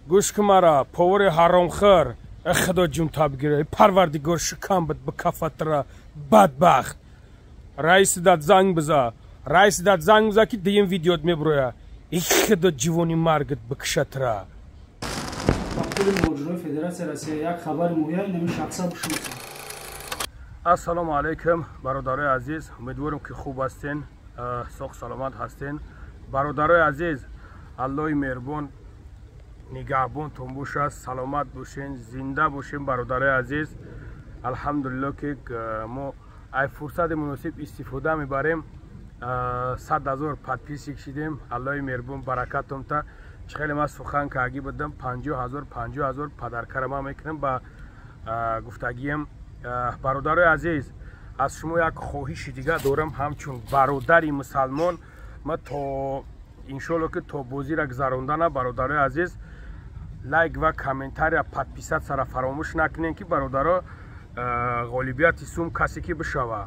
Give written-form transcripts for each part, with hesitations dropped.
گوش کمارا پوری حرام خر خدا جون تابگیره پروردگار شکم بد بکفت را بدبخت رئیس داد زنگ بزا که دیم ویدیوت میبرویا ای خدا جوانی مرگت بکشت را فدراسیون روسیه یک خبر مهم نمی شخصا بشنوسید. السلام علیکم برادرای عزیز، امیدوارم که خوب هستین، سوخ سلامت هستین. برادرای عزیز، الله مهربان نگهبان تون باشه، سلامت باشین، زنده باشین برادرای عزیز. الحمدلله که ما ای فرصت مناسب استفاده میبریم. 100,000 پادپیس کشیدیم. الله مهربان برکتم تا خیلی ما سخن که اگه بدم 50,000 پدرکرما میکنم با گفتگیم. برادرای عزیز، از شما یک خواهش دیگه دارم، همچون برادری مسلمان ما تا انشالله که تا بازی را گذراندن برادرای عزیز لایک و کامنتاری پادپیسات سره فراموش نکنین که برادرها غالبیت سوم کسی که بشوه.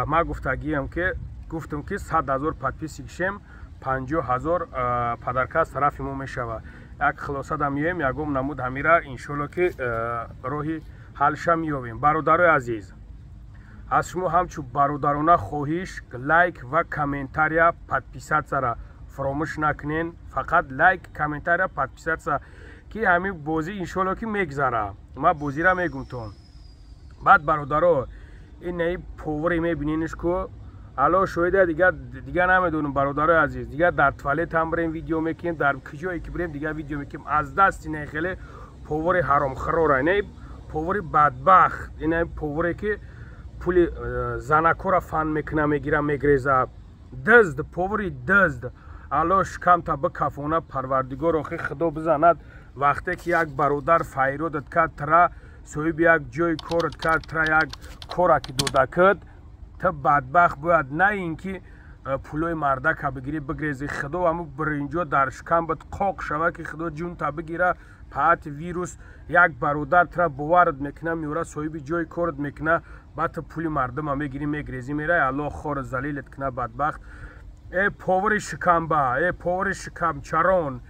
ما گفتگیم که گفتم که 100,000 پادپیس کشیم 50,000 پدرکاس طرف ما میشوه. یک خلاصه دمیم یکم نمود همیره انشالله که راهی حلش میابیم. برادرای عزیز، از شما همچون برادرانه خواهش لایک و کامنتاری پادپیسات سره فراموش نکنین. فقط لایک کامنتاری پادپیسات سره که همین بازی انشالله که میگذره. ما بازی را میگم تون. بعد برادرها این پاوری میبینینش که الان شاید دیگه نمیدونم برادرای عزیز، دیگه در توالت هم بریم ویدیو میکنیم، در کجایی که بریم دیگه ویدیو میکنیم. از دست این خیلی پاور حرام خراره، این پاور بدبخت، این پاوری که پول زنکو را فن میکنه میگیره میگریزه، دزد، پاوری دزد. الان شکم تا بکفونه پروردگار آخی خدا بزند. وقتی که یک برادر فیرودت کرد ترا صاحب یک جای کارت کرد ترا یک کار که دوده کرد تا بدبخت باید نه اینکه پولای مرده که بگیری بگریزی. خدا همون برینجا در شکم بد قاق شوه که خدا جون تا بگیره. پات ویروس یک برادر ترا باورد میکنه میوره صاحب جای کارت میکنه بعد پول مردم هم میگیری میگریزی میره. الله خور زلیلت کنه بدبخت. ای پاور شکمبه، ای پاور شکم چران،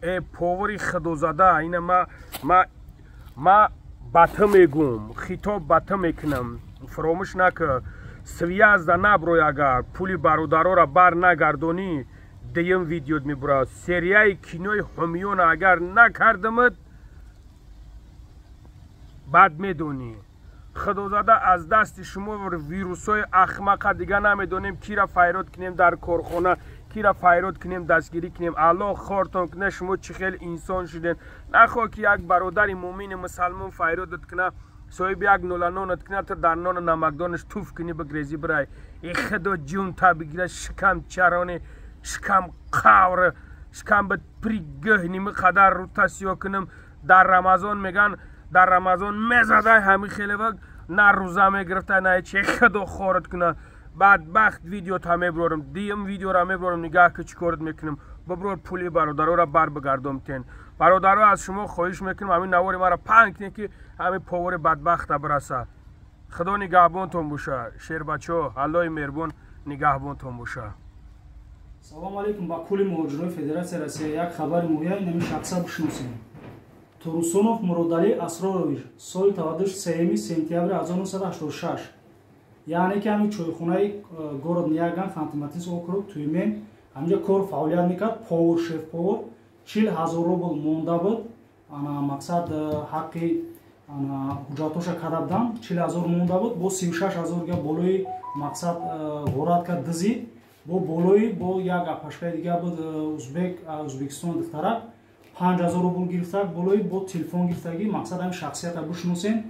ای پاوری خدا زده. این ما بطه میگم، خطاب بطه میکنم. فراموش نکه سویه از ده نبروی اگر پولی برادرها را بر نگردانی دیم ویدیوت میبره. سریعی کینوی همیون اگر نکردمت بد میدونی. خدا زده از دست شما ویروس های اخمقه دیگه نمیدونیم کی را فیرود کنیم در کارخانه، کی را فیرود کنیم دستگیری کنیم. الله خورتون کنه شما چه خیلی انسان شدین. نخواه که یک برادر مومن مسلمان فیرودت کنه صاحب یک نولانونت کنه تا در نان نمکدانش توف کنی بگریزی برای ای خدا جون تا بگیره. شکم چرانه، شکم قور، شکم بد پریگه نیمه قدر روتاسیو کنم. در رمضان میگن در رمضان میزده همین خیلی وقت نه روزه میگرفته نه چه خدا خورد کنه. بدبخت ویدیو تا میبرم دیم ویدیو را میبرم نگاه که چیکارت میکنم. ببرور پولی برادرها را بر بگردم تین. برادرها از شما خواهش میکنم همین نواری ما را پنگ کنید که همین پاور بدبخت برسه. خدا نگهبانتون باشه. شیر بچه ها الله مهربان نگهبانتون باشه. سلام علیکم. با کل مهاجرای فدراسیون روسیه یک خبر مهم نمی شخصا بشنوسید. Турусунов Муродали Асрорович соли таваддуш 3 сентябри 1986 яъне ки ҳамин чойхонаи город Нияган Хантиматинс округ Тюмен ҳамҷа кор фаъолият мекард. Повар шеф повар 40,000 рубл монда буд. Мақсад ҳаққи ҳуҷҷатоша кадабдан 40,000 монда буд. бо 36,000 га болои мақсад ғорат кард дизид. бо болои бо як апашкаи дига буд Узбекистон духтарак 5,000 рубл гирифта болои бо телефон гирифтагӣ. мақсад ҳамин шахсията бишиносем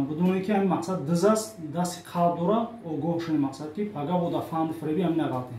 бидуне ки ҳамин мақсад диз аст дасти қалб дора огоҳ шуем мақсад ки пага бода фанд фреби ҳамин агалтем.